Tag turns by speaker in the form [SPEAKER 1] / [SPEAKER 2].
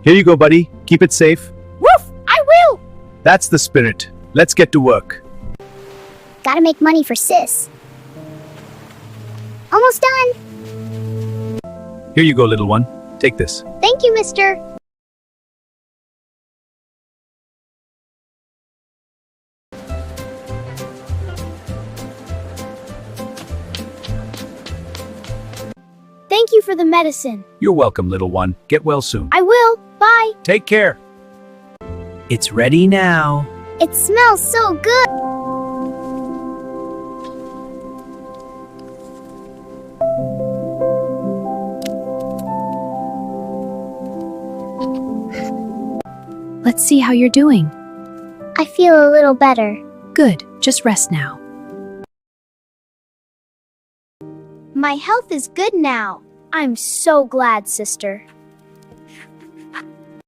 [SPEAKER 1] Here you go, buddy. Keep it safe.
[SPEAKER 2] Woof! I will!
[SPEAKER 1] That's the spirit. Let's get to work.
[SPEAKER 2] Gotta make money for sis. Almost done.
[SPEAKER 1] Here you go, little one. Take this.
[SPEAKER 2] Thank you, mister. Thank you for the medicine.
[SPEAKER 1] You're welcome, little one. Get well soon.
[SPEAKER 2] I will. Bye.
[SPEAKER 1] Take care. It's ready now.
[SPEAKER 2] It smells so good.
[SPEAKER 3] Let's see how you're doing.
[SPEAKER 2] I feel a little better.
[SPEAKER 3] Good, just rest now.
[SPEAKER 2] My health is good now. I'm so glad, sister.